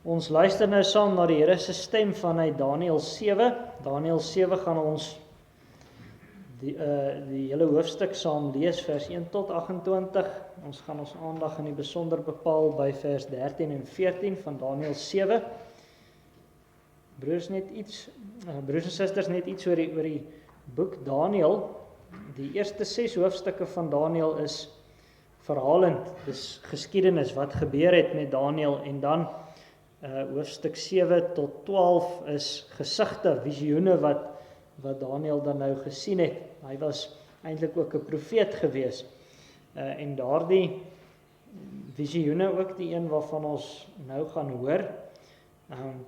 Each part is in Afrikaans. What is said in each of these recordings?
Ons luister nou saam na die Here se stem vanuit Daniël 7. Daniël 7 gaan ons die hele hoofstuk saam lees, vers 1 tot 28. Ons gaan ons aandag in die besonder bepaal by vers 13 en 14 van Daniël 7. Broers en susters, net iets oor die boek Daniël. Die eerste 6 hoofstukke van Daniël is verhalend, dis geskiedenis wat gebeur het met Daniël, en dan hoofstuk 7 tot 12 is gesigte, visioene wat Daniël dan nou gesien het. Hy was eintlik ook 'n profeet gewees. En daardie visioene, ook die een waarvan ons nou gaan hoor,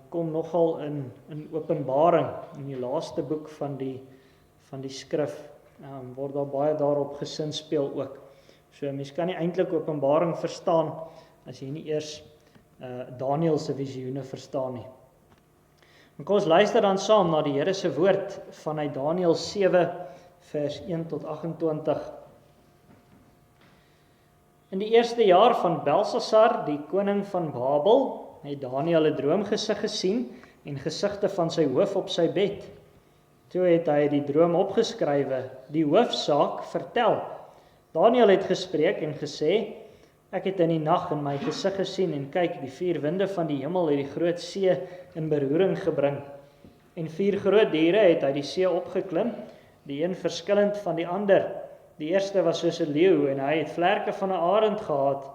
kom nogal in Openbaring, in die laaste boek van die skrif, word daar baie daarop gesinspeel ook. So mens kan nie eintlik Openbaring verstaan as jy nie eers Daniël se visioene verstaan nie. En kom ons luister dan saam na die Here se woord vanuit Daniël 7 vers 1 tot 28. In die eerste jaar van Belsasar, die koning van Babel, het Daniël 'n droomgesig gesien en gesigte van sy hoof op sy bed. Toe het hy die droom opgeskrywe, die hoofsaak vertel. Daniël het gespreek en gesê: Ek het in die nag in my gesig gesien en kyk, die 4 winde van die hemel het die groot see in beroering gebring. En 4 groot diere het uit die see opgeklim, die een verskillend van die ander. Die eerste was soos 'n leeu en hy het vlerke van 'n arend gehad.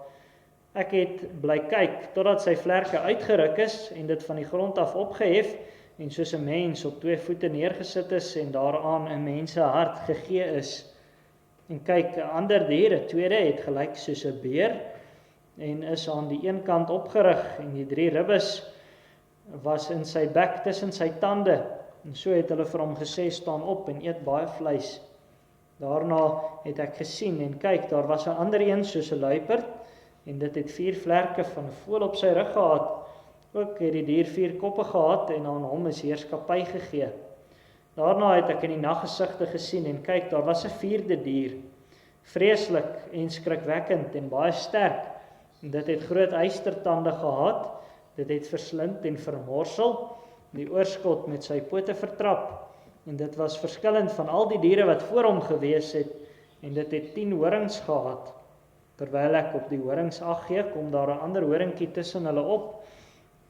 Ek het bly kyk totdat sy vlerke uitgeruk is en dit van die grond af opgehef en soos 'n mens op 2 voete neergesit is en daaraan 'n mens se hart gegee is. En kyk, 'n ander dier, 'n tweede, het gelyk soos 'n beer en is aan die een kant opgerig en die 3 ribbes was in sy bek tussen sy tande. En so het hulle vir hom gesê: staan op en eet baie vleis. Daarna het ek gesien en kyk, daar was 'n ander een soos 'n luiperd en dit het 4 vlerke van 'n voël op sy rug gehad. Ook het die dier 4 koppe gehad en aan hom is heerskappy gegee. Daarna het ek in die naggesigte gesien en kyk, daar was 'n 4de dier, vreeslik en skrikwekkend en baie sterk. En dit het groot eystertande gehad, dit het verslind en vermorsel, die oorskot met sy pote vertrap. En dit was verskillend van al die diere wat voor hom gewees het, en dit het 10 horings gehad. Terwyl ek op die horings ag gee, kom daar 'n ander horingkie tussen hulle op,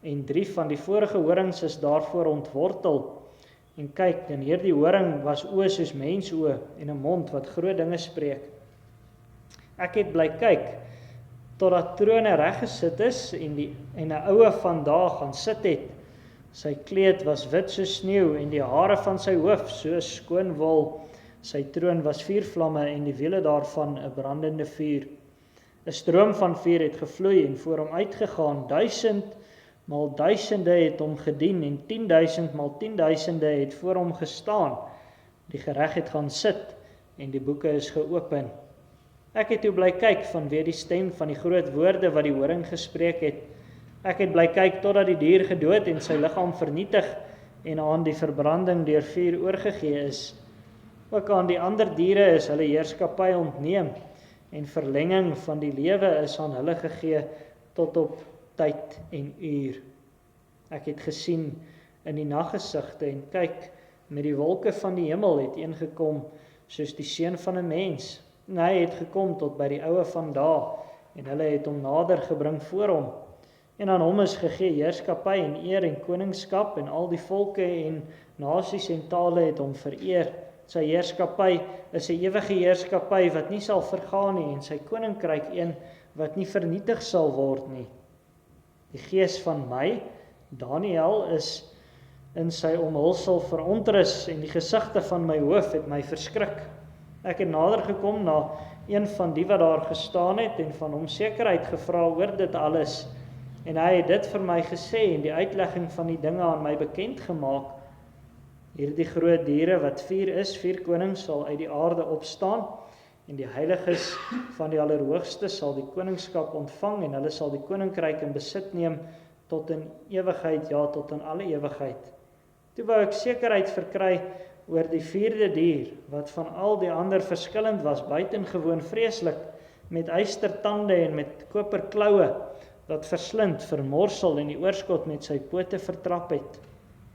en 3 van die vorige horings is daarvoor ontwortel. En kyk, in hierdie horing was oë soos mensoë en 'n mond wat groot dinge spreek. Ek het bly kyk totdat trone reggesit is en 'n oue van daar gaan sit het. Sy kleed was wit soos sneeu en die hare van sy hoof so skoon wol. Sy troon was 4 vlamme en die wiele daarvan 'n brandende vuur. 'n Stroom van vuur het gevloei en voor hom uitgegaan. 1000 maal duisende het hom gedien en 10.000 maal 10.000 het voor hom gestaan. Die gereg het gaan sit en die boeke is geopen. Ek het toe bly kyk vanweë die stem van die groot woorde wat die horing gespreek het. Ek het bly kyk totdat die dier gedood en sy liggaam vernietig en aan die verbranding deur vuur oorgegee is. Ook aan die ander diere is hulle heerskappy ontneem en verlenging van die lewe is aan hulle gegee tot op tyd en uur. Ek het gesien in die naggesigte en kyk, met die wolke van die hemel het een gekom soos die seun van 'n mens. En hy het gekom tot by die oue van daar en hulle het hom nader gebring voor hom. En aan hom is gegee heerskappy en eer en koningskap en al die volke en nasies en tale het hom vereer. Sy heerskappy is 'n ewige heerskappy wat nie sal vergaan nie en sy koninkryk een wat nie vernietig sal word nie. Die gees van my, Daniël, is in sy omhulsel verontrus en die gesigte van my hoof het my verskrik. Ek het nader gekom na een van die wat daar gestaan het en van hom sekerheid gevra oor dit alles. En hy het dit vir my gesê en die uitlegging van die dinge aan my bekend gemaak. Hierdie groot diere wat 4 is, 4 konings sal uit die aarde opstaan en die heiliges van die Allerhoogste sal die koningskap ontvang en hulle sal die koninkryk in besit neem tot in ewigheid, ja, tot in alle ewigheid. Toe wou ek sekerheid verkry oor die 4de dier, wat van al die ander verskillend was, buitengewoon vreeslik, met eystertande en met koperkloue, wat verslind, vermorsel en die oorskot met sy pote vertrap het.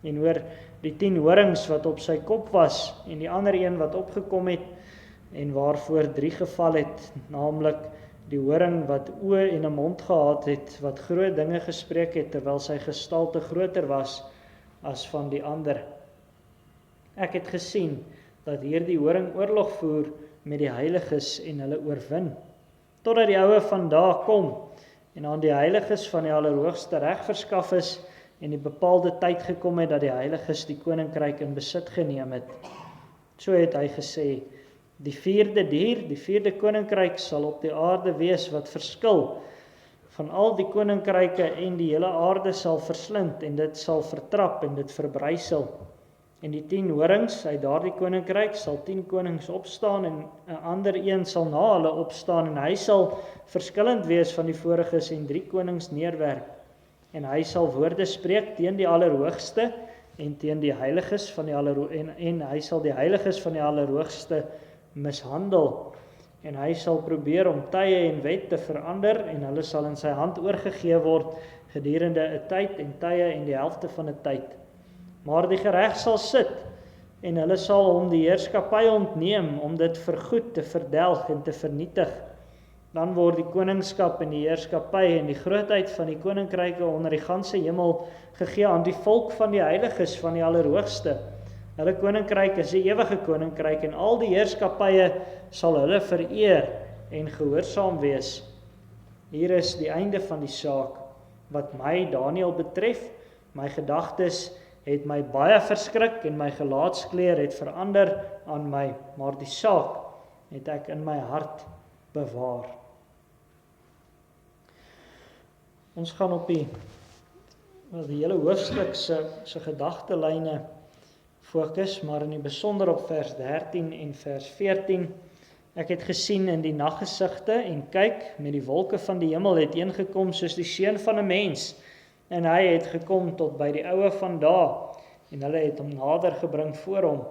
En oor die 10 horings wat op sy kop was en die ander een wat opgekom het en waarvoor 3 geval het, naamlik die horing wat oë en 'n mond gehad het, wat groot dinge gespreek het terwyl sy gestalte groter was as van die ander. Ek het gesien dat hierdie horing oorlog voer met die heiliges en hulle oorwin, totdat die oue van daag kom en aan die heiliges van die Allerhoogste reg verskaf is en die bepaalde tyd gekom het dat die heiliges die koninkryk in besit geneem het. So het hy gesê, die 4de dier, die 4de koninkryk sal op die aarde wees wat verskil van al die koninkryke en die hele aarde sal verslind en dit sal vertrap en dit verbrysel. En die 10 horings uit daardie koninkryk sal 10 konings opstaan en 'n ander een sal na hulle opstaan en hy sal verskillend wees van die voriges en 3 konings neerwerp. En hy sal woorde spreek teen die Allerhoogste en teen die heiliges van die en hy sal die heiliges van die Allerhoogste mishandel. En hy sal probeer om tye en wet te verander en hulle sal in sy hand oorgegee word gedurende 'n tyd en tye en die helfte van 'n tyd. Maar die gereg sal sit en hulle sal hom die heerskappy ontneem om dit vergoed te verdelg en te vernietig. Dan word die koningskap en die heerskappy en die grootheid van die koninkryke onder die ganse hemel gegee aan die volk van die heiliges van die Allerhoogste. Hulle koninkryk is 'n ewige koninkryk en al die heerskappye sal hulle vereer en gehoorsaam wees. Hier is die einde van die saak. Wat my, Daniël, betref, my gedagtes het my baie verskrik en my gelaatskleur het verander aan my, maar die saak het ek in my hart bewaar. Ons gaan op die hele hoofstuk se gedagtelyne fokus, maar in die besonder op vers 13 en vers 14. Ek het gesien in die naggesigte en kyk, met die wolke van die hemel het eengekom soos die seun van 'n mens, en hy het gekom tot by die oue van daag, en hulle het hom nader gebring voor hom,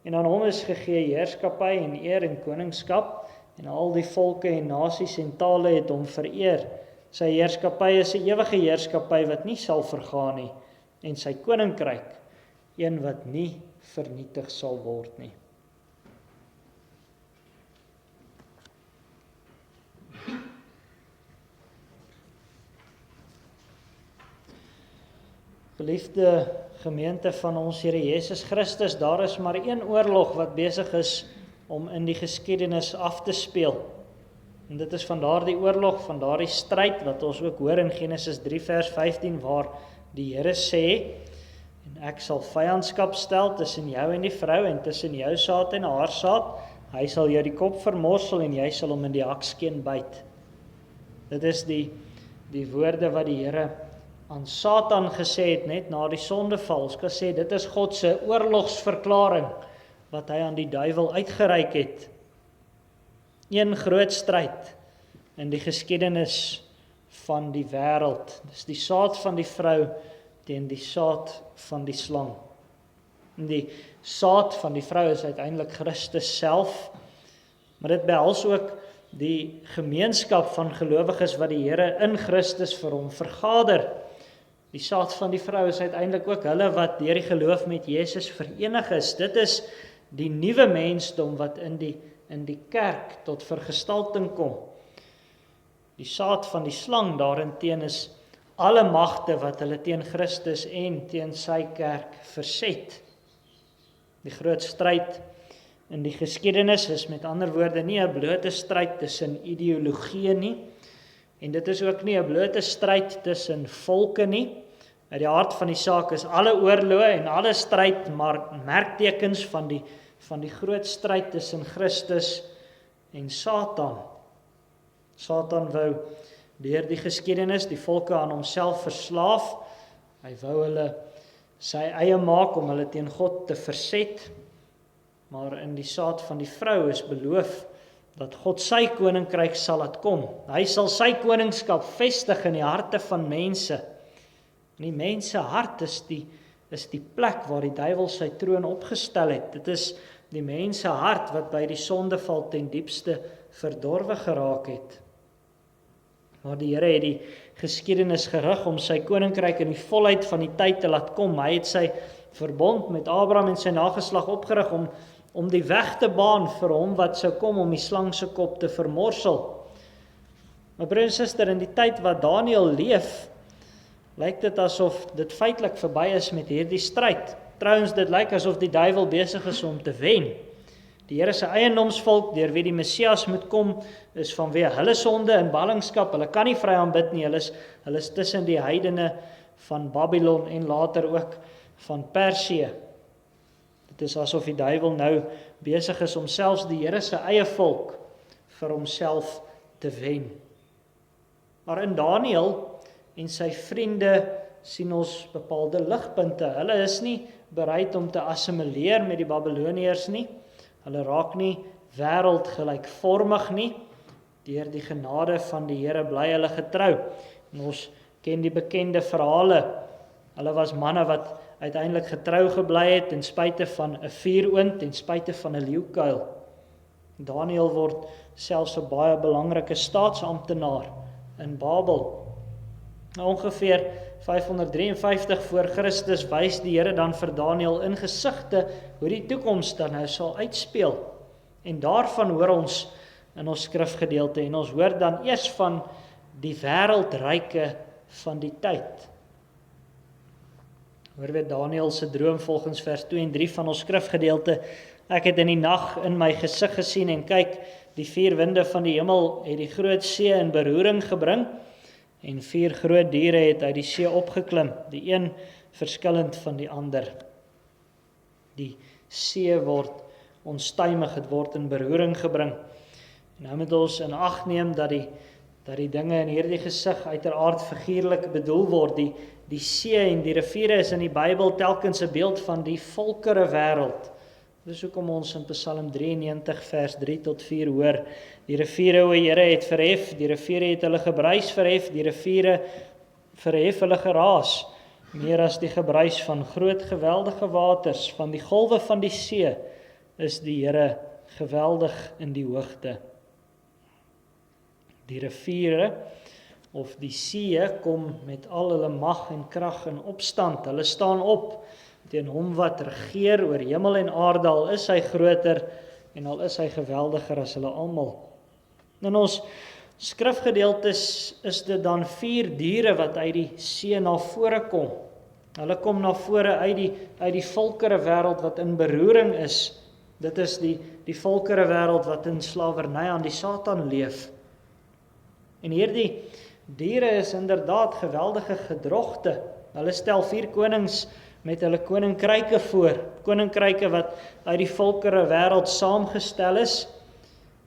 en aan hom is gegee heerskappy en eer en koningskap, en al die volke en nasies en tale het hom vereer. Sy heerskappy is 'n ewige heerskappy wat nie sal vergaan nie, en sy koninkryk een wat nie vernietig sal word nie. Geliefde gemeente van ons Here Jesus Christus, daar is maar een oorlog wat besig is om in die geskiedenis af te speel. En dit is van daardie oorlog, van daardie stryd wat ons ook hoor in Genesis 3 vers 15 waar die Here sê, en ek sal vyandskap stel tussen jou en die vrou en tussen jou saad en haar saad. Hy sal jou die kop vermorsel en jy sal hom in die hakskeen byt. Dit is die woorde wat die Here aan Satan gesê het net na die sondeval. Ons kan sê dit is God se oorlogsverklaring wat hy aan die duiwel uitgereik het. Een groot stryd in die geskiedenis van die wêreld. Dis die saad van die vrou teen die saad van die slang. En die saad van die vrou is uiteindelik Christus self, maar dit behels ook die gemeenskap van gelowiges wat die Here in Christus vir hom vergader. Die saad van die vrou is uiteindelik ook hulle wat deur die geloof met Jesus verenig is. Dit is die nuwe mensdom wat in die kerk tot vergestalting kom. Die saad van die slang daarenteen is alle magte wat hulle teen Christus en teen sy kerk verset. Die groot stryd in die geskiedenis is met ander woorde nie 'n blote stryd tussen ideologieë nie, en dit is ook nie 'n blote stryd tussen volke nie. Uit die hart van die saak is alle oorloë en alle stryd maar merktekens van die groot stryd tussen Christus en Satan. Satan wou deur die geskiedenis die volke aan homself verslaaf. Hy wou hulle sy eie maak om hulle teen God te verset. Maar in die saad van die vrou is beloof dat God sy koninkryk sal laat kom. Hy sal sy koningskap vestig in die harte van mense. En die mense hart is die plek waar die duiwel sy troon opgestel het. Dit is die mense hart wat by die sondeval ten diepste verdorwe geraak het. Maar die Here het die geskiedenis gerig om sy koninkryk in die volheid van die tyd te laat kom. Hy het sy verbond met Abraham en sy nageslag opgerig om die weg te baan vir hom wat sou kom om die slang se kop te vermorsel. Maar broer en suster, in die tyd wat Daniël leef, lyk dit asof dit feitelik verby is met hierdie stryd. Trouwens, dit lyk asof die duiwel besig is om te wen. Die Here se eiendomsvolk, deur wie die Messias moet kom, is vanweë hulle sonde en ballingskap. Hulle kan nie vry aanbid nie. Hulle is tussen die heidene van Babylon en later ook van Persië. Dit is asof die duiwel nou besig is om selfs die Here se eie volk vir homself te wen. Maar in Daniël en sy vriende sien ons bepaalde ligpunte. Hulle is nie bereid om te assimileer met die Babiloniërs nie. Hulle raak nie wêreldgelykvormig nie. Deur die genade van die Here bly hulle getrou. En ons ken die bekende verhale. Hulle was manne wat uiteindelik getrou gebly het ten spyte van 'n vuuroond, ten spyte van 'n leeukuil. Daniël word selfs 'n baie belangrike staatsamptenaar in Babel. Ongeveer 553 voor Christus wys die Here dan vir Daniël in gesigte hoe die toekoms dan nou sal uitspeel. En daarvan hoor ons in ons skrifgedeelte en ons hoor dan eers van die wêreldryke van die tyd. Hoor weer Daniël se droom volgens vers 2 en 3 van ons skrifgedeelte. Ek het in die nag in my gesig gesien en kyk, die 4 winde van die hemel het die groot see in beroering gebring en 4 groot diere het uit die see opgeklim, die een verskillend van die ander. Die see word onstuimig, het word in beroering gebring. En nou moet ons in ag neem dat die dinge in hierdie gesig uiteraard figuurlik bedoel word. Die see en die riviere is in die Bybel telkens 'n beeld van die volkere wêreld. Dis hoekom ons in Psalm 93 vers 3 tot 4 hoor. Die riviere, o Here, het verhef, die riviere het hulle gebruis verhef, die riviere verhef hulle geraas, meer as die gebruis van groot geweldige waters, van die golwe van die see, is die Here geweldig in die hoogte. Die riviere of die see kom met al hulle mag en krag in opstand. Hulle staan op teen hom wat regeer oor hemel en aarde, al is hy groter en al is hy geweldiger as hulle almal. In ons skrifgedeeltes is dit dan 4 diere wat uit die see na vore kom. Hulle kom na vore uit die volkere wêreld wat in beroering is. Dit is die volkere wêreld wat in slawerny aan die Satan leef. En hierdie diere is inderdaad geweldige gedrogte. Hulle stel 4 konings met hulle koninkryke voor. Koninkryke wat uit die volkere wêreld saamgestel is.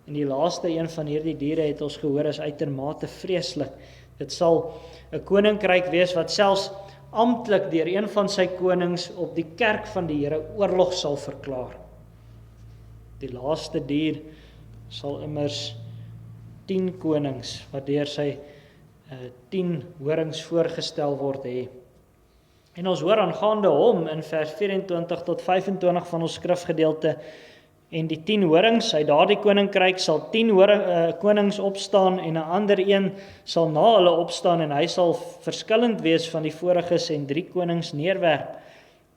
En die laaste een van hierdie diere het ons gehoor is uitermate vreeslik. Dit sal 'n koninkryk wees wat selfs amptelik deur een van sy konings op die kerk van die Here oorlog sal verklaar. Die laaste dier sal immers 10 konings wat deur sy 10 horings voorgestel word hê. En ons hoor aangaande hom in vers 24 tot 25 van ons skrifgedeelte, en die 10 horings, uit daardie koninkryk sal 10 konings opstaan en 'n ander een sal na hulle opstaan en hy sal verskillend wees van die voriges en 3 konings neerwerp.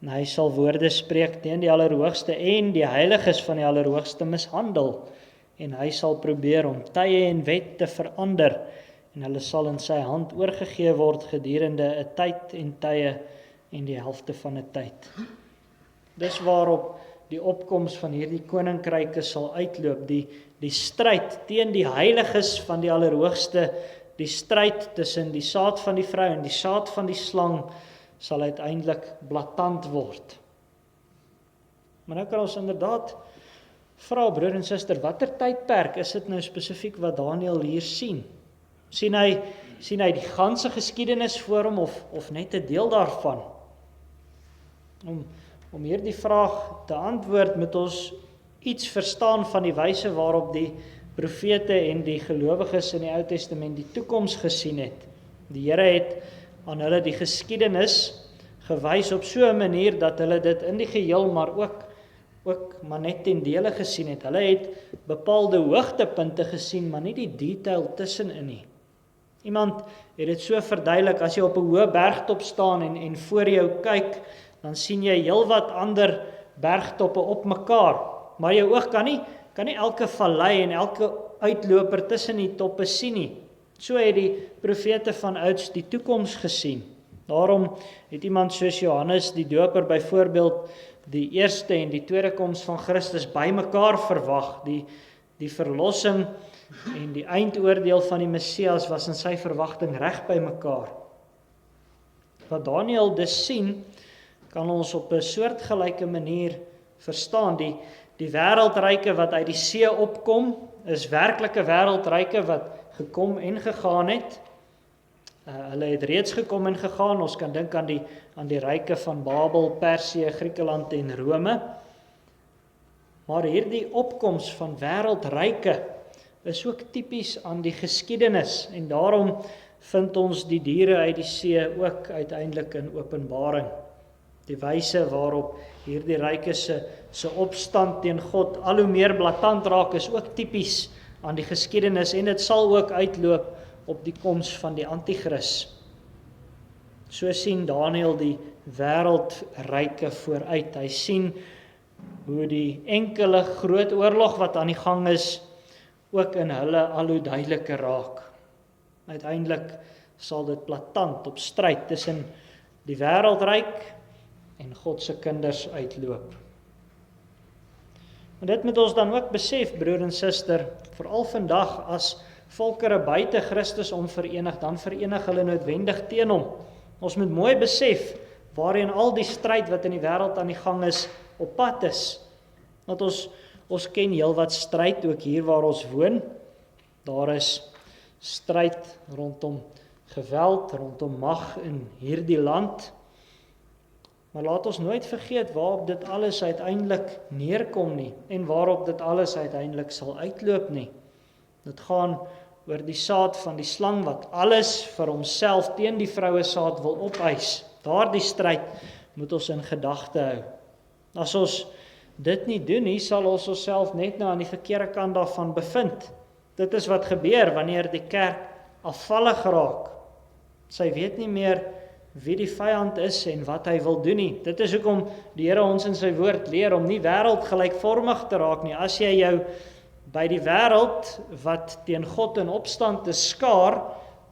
En hy sal woorde spreek teen die Allerhoogste en die heiliges van die Allerhoogste mishandel. En hy sal probeer om tye en wet te verander en hulle sal in sy hand oorgegee word gedurende 'n tyd en tye en die helfte van 'n tyd. Dis waarop die opkoms van hierdie koninkryke sal uitloop, die stryd teen die heiliges van die Allerhoogste, die stryd tussen die saad van die vrou en die saad van die slang sal uiteindelik blaatant word. Maar nou kan ons inderdaad vra, broer en suster, watter tydperk is dit nou spesifiek wat Daniël hier sien? Sien hy die ganse geskiedenis voor hom of net 'n deel daarvan? Om hierdie vraag te antwoord, moet ons iets verstaan van die wyse waarop die profete en die gelowiges in die Ou Testament die toekoms gesien het. Die Here het aan hulle die geskiedenis gewys op so 'n manier dat hulle dit in die geheel maar ook maar net ten dele gesien het. Hulle het bepaalde hoogtepunte gesien, maar nie die detail tussenin nie. Iemand het dit so verduidelik, as jy op 'n hoë bergtop staan en voor jou kyk, dan sien jy heelwat ander bergtoppe op mekaar, maar jou oog kan nie elke vallei en elke uitloper tussen die toppe sien nie. So het die profete van ouds die toekoms gesien. Daarom het iemand soos Johannes die Doper byvoorbeeld die eerste en die tweede koms van Christus bymekaar verwag. Die verlossing en die eindoordeel van die Messias was in sy verwagting reg bymekaar. Wat Daniël dus sien, kan ons op 'n soortgelyke manier verstaan. Die wêreldryke wat uit die see opkom, is werklike wêreldryke wat gekom en gegaan het. Hulle het reeds gekom en gegaan. Ons kan dink aan die ryke van Babel, Persië, Griekeland en Rome. Maar hierdie opkoms van wêreldryke is ook tipies aan die geskiedenis, en daarom vind ons die diere uit die see ook uiteindelik in Openbaring. Die wyse waarop hierdie ryke se opstand teen God al hoe meer blaatant raak, is ook tipies aan die geskiedenis, en dit sal ook uitloop op die koms van die Antichrist. So sien Daniël die wêreldryke vooruit. Hy sien hoe die enkele groot oorlog wat aan die gang is, ook in hulle al hoe duideliker raak. Uiteindelik sal dit blaatant op stryd tussen die wêreldryk en God se kinders uitloop. En dit moet ons dan ook besef, broer en suster, veral vandag as volkere buite Christus verenig, dan verenig hulle noodwendig teen hom. Ons moet mooi besef waarheen al die stryd wat in die wêreld aan die gang is, op pad is. Want ons ken heelwat stryd ook hier waar ons woon. Daar is stryd rondom geweld, rondom mag in hierdie land. Maar laat ons nooit vergeet waarop dit alles uiteindelik neerkom nie, en waarop dit alles uiteindelik sal uitloop nie. Dit gaan oor die saad van die slang wat alles vir homself teen die vroue saad wil opeis. Daardie stryd moet ons in gedagte hou. As ons dit nie doen nie, sal ons onsself net nou aan die verkeerde kant daarvan bevind. Dit is wat gebeur wanneer die kerk afvallig raak. Sy weet nie meer wie die vyand is en wat hy wil doen nie. Dit is hoekom die Here ons in sy woord leer om nie wêreldgelykvormig te raak nie. As jy jou by die wêreld wat teen God in opstand is skaar,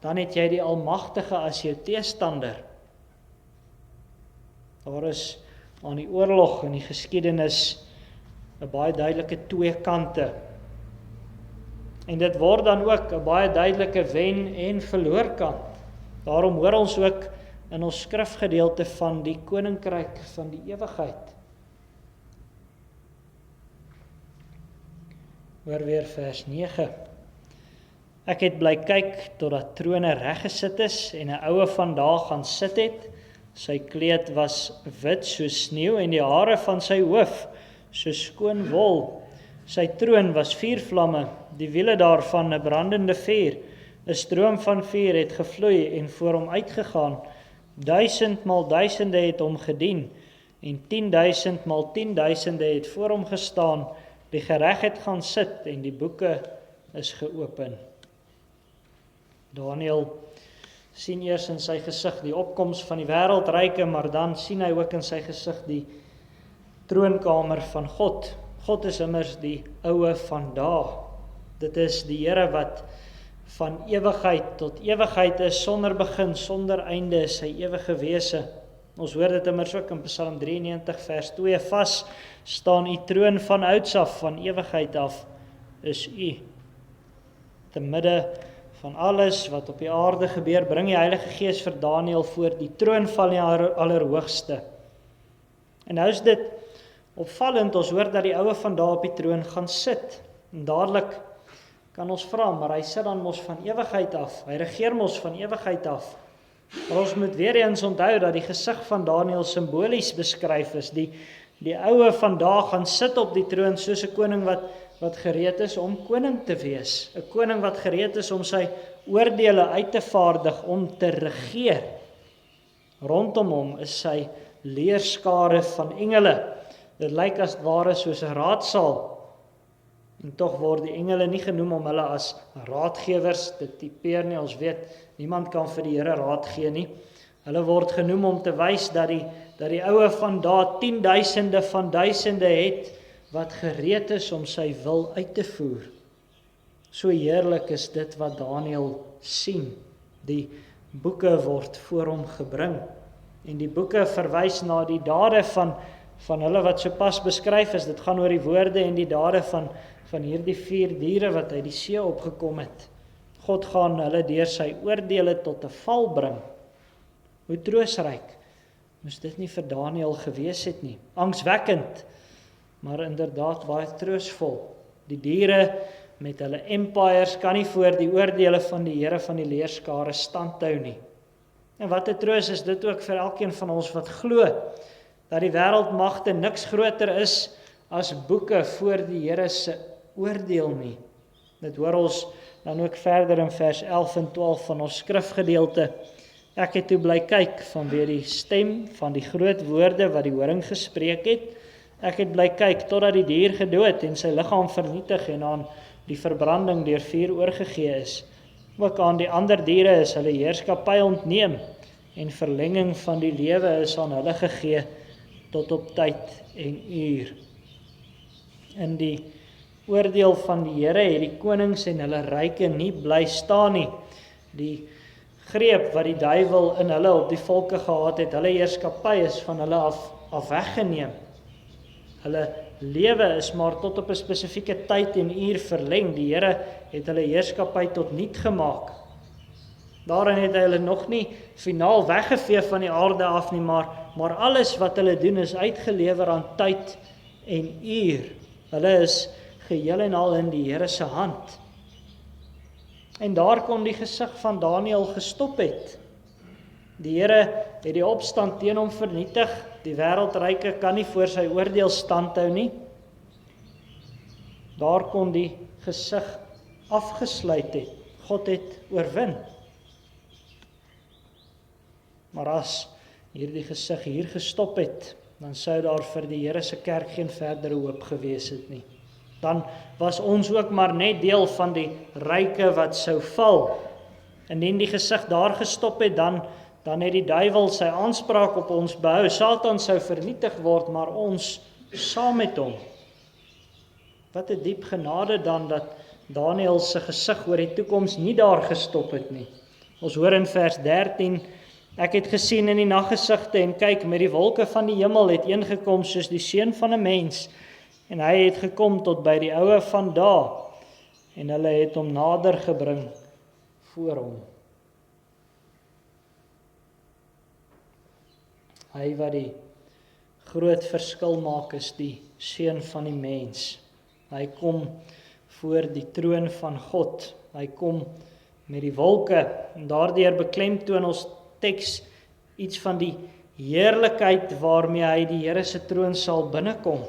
dan het jy die Almagtige as jou teestander. Daar is aan die oorlog in die geskiedenis 'n baie duidelike twee kante. En dit word dan ook 'n baie duidelike wen en verloor kant. Daarom hoor ons ook in ons skrifgedeelte van die koninkryk van die ewigheid. Hoor weer vers 9. Ek het bly kyk totdat trone reggesit is en 'n oue vandag gaan sit het. Sy kleed was wit soos sneeu en die hare van sy hoof so skoon wol. Sy troon was vuurvlamme, die wiele daarvan 'n brandende vuur. 'n Stroom van vuur het gevloei en voor hom uitgegaan. 1000 maal duisende het hom gedien en 10.000 maal 10.000 het voor hom gestaan. Die gereg het gaan sit en die boeke is geopen. Daniël sien eers in sy gesig die opkoms van die wêreldryke, maar dan sien hy ook in sy gesig die troonkamer van God. God is immers die oue vandag. Dit is die Here wat van ewigheid tot ewigheid is, sonder begin, sonder einde, sy ewige wese. Ons hoor dit immers ook in Psalm 93 vers 2, vas staan u troon van ouds af, van ewigheid af is u. Te midde van alles wat op die aarde gebeur, bring die Heilige Gees vir Daniël voor die troon van die Allerhoogste. En nou is dit opvallend, ons hoor dat die oue van daar op die troon gaan sit. En dadelik kan ons vra, maar hy sit dan mos van ewigheid af, hy regeer mos van ewigheid af. Maar ons moet weer eens onthou dat die gesig van Daniël simbolies beskryf is. Die oue van daar gaan sit op die troon soos 'n koning wat gereed is om koning te wees. 'n Koning wat gereed is om sy oordeele uit te vaardig, om te regeer. Rondom hom is sy leerskare van engele. Dit lyk as ware soos 'n raadsaal. En tog word die engele nie genoem om hulle as raadgewers te tipeer nie. Ons weet, niemand kan vir die Here raad gee nie. Hulle word genoem om te wys dat die oue van daar 10.000e van duisende het, wat gereed is om sy wil uit te voer. So heerlik is dit wat Daniël sien. Die boeke word voor hom gebring. En die boeke verwys na die dade van hulle wat sopas beskryf is. Dit gaan oor die woorde en die dade van hierdie 4 diere wat uit die see opgekom het. God gaan hulle deur sy oordeele tot 'n val bring. Hoe troosryk moes dit nie vir Daniël gewees het nie. Angswekkend, maar inderdaad baie troosvol. Die diere met hulle empires kan nie voor die oordeele van die Here van die leerskare standhou nie. En wat 'n troos is dit ook vir elkeen van ons wat glo dat die wêreldmagte niks groter is as boeke voor die Here se oordeel nie. Dit hoor ons dan ook verder in vers 11 en 12 van ons skrifgedeelte. Ek het toe bly kyk vanweë die stem van die groot woorde wat die horing gespreek het. Ek het bly kyk totdat die dier gedood en sy liggaam vernietig en aan die verbranding deur vuur oorgegee is. Ook aan die ander diere is hulle heerskappy ontneem en verlenging van die lewe is aan hulle gegee tot op tyd en uur. In die oordeel van die Here het die konings en hulle ryke nie bly staan nie. Die greep wat die duiwel in hulle op die volke gehad het, hulle heerskappy is van hulle af weggeneem. Hulle lewe is maar tot op 'n spesifieke tyd en uur verleng. Die Here het hulle heerskappy tot niet gemaak. Daarin het hy hulle nog nie finaal weggevee van die aarde af nie, maar alles wat hulle doen is uitgelewer aan tyd en uur. Hulle is geheel en al in die Here se hand. En daar kon die gesig van Daniël gestop het. Die Here het die opstand teen hom vernietig. Die wêreldryke kan nie voor sy oordeel standhou nie. Daar kon die gesig afgesluit het. God het oorwin. Maar as hierdie gesig hier gestop het, dan sou daar vir die Here se kerk geen verdere hoop gewees het nie. Dan was ons ook maar net deel van die ryke wat sou val. Indien die gesig daar gestop het, dan het die duiwel sy aanspraak op ons behou. Satan sou vernietig word, maar ons saam met hom. Wat 'n diep genade dan dat Daniël se gesig oor die toekoms nie daar gestop het nie. Ons hoor in vers 13, ek het gesien in die naggesigte en kyk, met die wolke van die hemel het een gekom soos die seun van 'n mens, en hy het gekom tot by die oue van daar, en hulle het hom nader gebring voor hom. Hy wat die groot verskil maak is die seun van die mens. Hy kom voor die troon van God. Hy kom met die wolke en daardeur beklemtoon ons teks iets van die heerlikheid waarmee hy die Here se troon sal binnekom.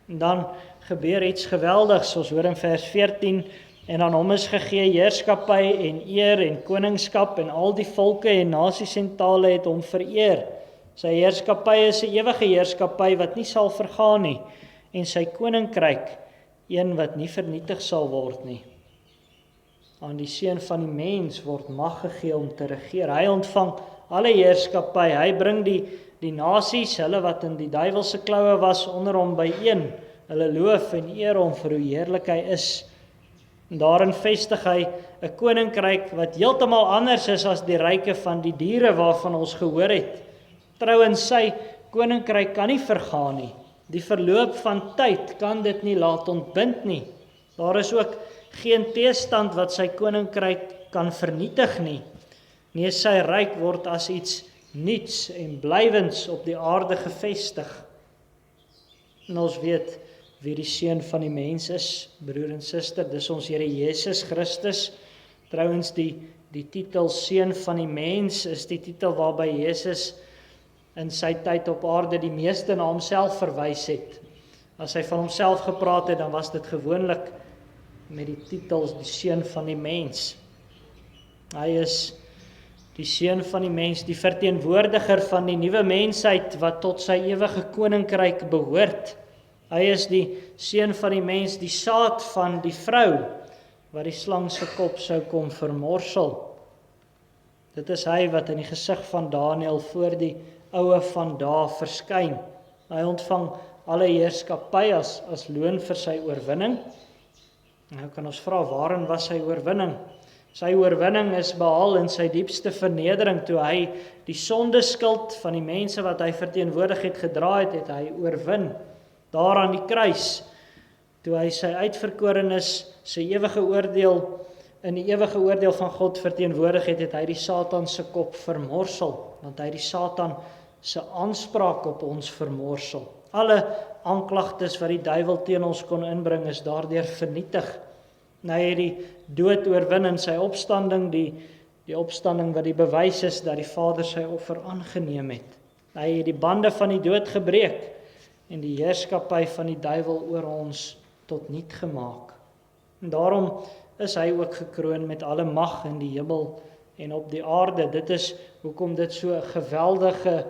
En dan gebeur iets geweldigs. Ons hoor in vers 14, en aan hom is gegee heerskappy en eer en koningskap en al die volke en nasies en tale het hom vereer. Sy heerskappy is 'n ewige heerskappy wat nie sal vergaan nie, en sy koninkryk een wat nie vernietig sal word nie. Aan die seun van die mens word mag gegee om te regeer. Hy ontvang alle heerskappy. Hy bring die nasies, hulle wat in die duiwelse kloue was, onder hom byeen. Hulle loof en eer hom vir hoe heerlik hy is. En daarin vestig hy 'n koninkryk wat heeltemal anders is as die ryke van die diere waarvan ons gehoor het. Trouwens, sy koninkryk kan nie vergaan nie. Die verloop van tyd kan dit nie laat ontbind nie. Daar is ook geen teestand wat sy koninkryk kan vernietig nie. Nee, sy ryk word as iets niets en blywends op die aarde gevestig. En ons weet wie die seun van die mens is, broer en suster, dis ons Here Jesus Christus. Trouwens, die titel seun van die mens is die titel waarby Jesus in sy tyd op aarde die meeste na homself verwys het. As hy van homself gepraat het, dan was dit gewoonlik met die titels die seun van die mens. Hy is die seun van die mens, die verteenwoordiger van die nuwe mensheid wat tot sy ewige koninkryk behoort. Hy is die seun van die mens, die saad van die vrou, wat die slang se kop sou kom vermorsel. Dit is hy wat in die gesig van Daniël voor die oue van dae verskyn. Hy ontvang alle heerskappy as loon vir sy oorwinning. Nou kan ons vra, waarin was sy oorwinning? Sy oorwinning is behaal in sy diepste vernedering, toe hy die sondeskuld van die mense wat hy verteenwoordig het gedra het hy oorwin. Daar aan die kruis, toe hy sy uitverkorenes, sy ewige oordeel, in die ewige oordeel van God verteenwoordig het hy die Satan se kop vermorsel, want hy die Satan se aanspraak op ons vermorsel. Alle aanklagtes wat die duiwel teen ons kon inbring, is daardeur vernietig. En hy het die dood oorwin in sy opstanding, die opstanding wat die bewys is dat die Vader sy offer aangeneem het. Hy het die bande van die dood gebreek en die heerskappy van die duiwel oor ons tot niet gemaak. En daarom is hy ook gekroon met alle mag in die hemel en op die aarde. Dit is hoekom dit so 'n geweldige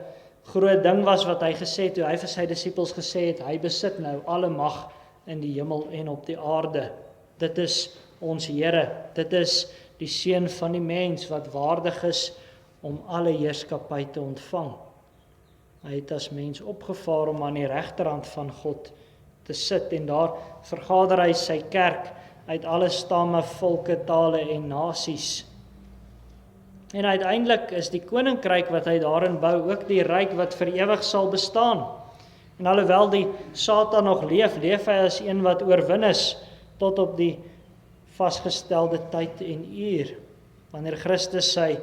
groot ding was wat hy gesê het, toe hy vir sy disippels gesê het, hy besit nou alle mag in die hemel en op die aarde. Dit is ons Here, dit is die seun van die mens wat waardig is om alle heerskappy te ontvang. Hy het as mens opgevaar om aan die regterhand van God te sit en daar vergader hy sy kerk uit alle stamme, volke, tale en nasies. En uiteindelik is die koninkryk wat hy daarin bou ook die ryk wat vir ewig sal bestaan. En alhoewel die Satan nog leef hy as een wat oorwin is tot op die vasgestelde tyd en uur. Wanneer Christus sy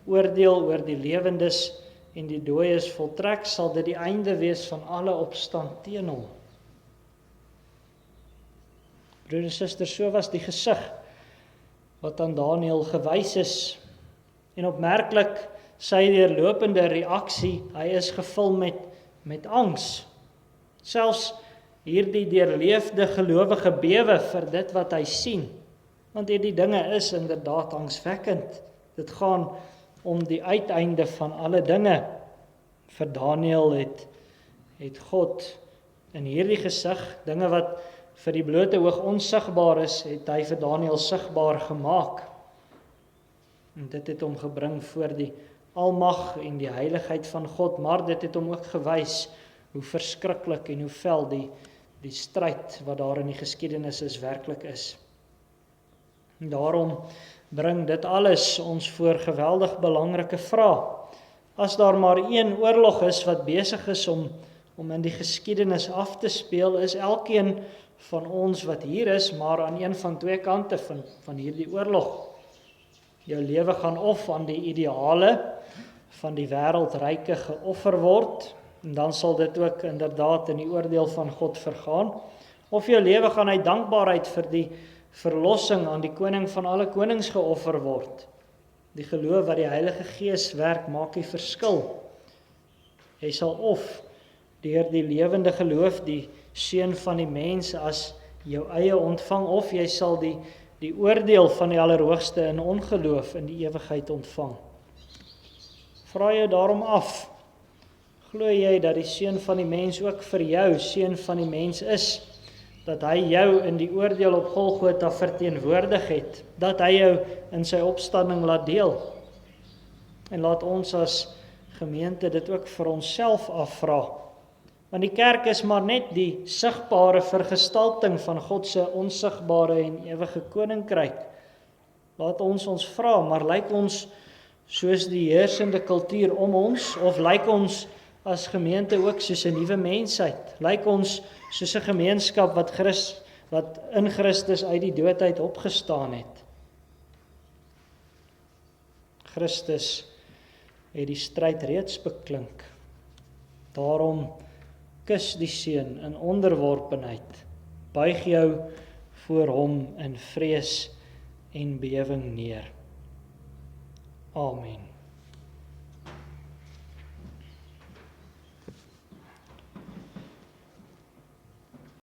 oordeel oor die lewendes en die dooies voltrek, sal dit die einde wees van alle opstand teen hom. Broers en susters, so was die gesig wat aan Daniël gewys is. En opmerklik sy deurlopende reaksie, hy is gevul met angs. Selfs hierdie deurleefde gelowige bewe vir dit wat hy sien. Want hierdie dinge is inderdaad angswekkend. Dit gaan om die uiteinde van alle dinge. Vir Daniël het God in hierdie gesig, dinge wat vir die blote oog onsigbaar is, het hy vir Daniël sigbaar gemaak. En dit het hom gebring voor die almag en die heiligheid van God, maar dit het hom ook gewys hoe verskriklik en hoe vel die stryd wat daar in die geskiedenis is, werklik is. En daarom bring dit alles ons voor geweldig belangrike vrae. As daar maar een oorlog is wat besig is om in die geskiedenis af te speel, is elkeen van ons wat hier is, maar aan een van twee kante van hierdie oorlog. Jou lewe gaan of aan die ideale van die wêreldryke geoffer word, en dan sal dit ook inderdaad in die oordeel van God vergaan, of jou lewe gaan uit dankbaarheid vir die verlossing aan die koning van alle konings geoffer word. Die geloof wat die Heilige Gees werk, maak die verskil. Jy sal of deur die lewende geloof die seun van die mens as jou eie ontvang, of jy sal die oordeel van die Allerhoogste in ongeloof in die ewigheid ontvang. Vra jou daarom af, glo jy dat die seun van die mens ook vir jou seun van die mens is, dat hy jou in die oordeel op Golgotha verteenwoordig het, dat hy jou in sy opstanding laat deel. En laat ons as gemeente dit ook vir onsself afvra. Want die kerk is maar net die sigbare vergestalting van God se onsigbare en ewige koninkryk. Laat ons vra, maar lyk ons soos die heersende kultuur om ons, of lyk ons as gemeente ook soos 'n nuwe mensheid? Lyk ons soos 'n gemeenskap wat in Christus uit die dood uit opgestaan het? Christus het die stryd reeds beklink. Daarom kus die seun in onderworpenheid. Buig jou voor hom in vrees en bewering neer. Amen.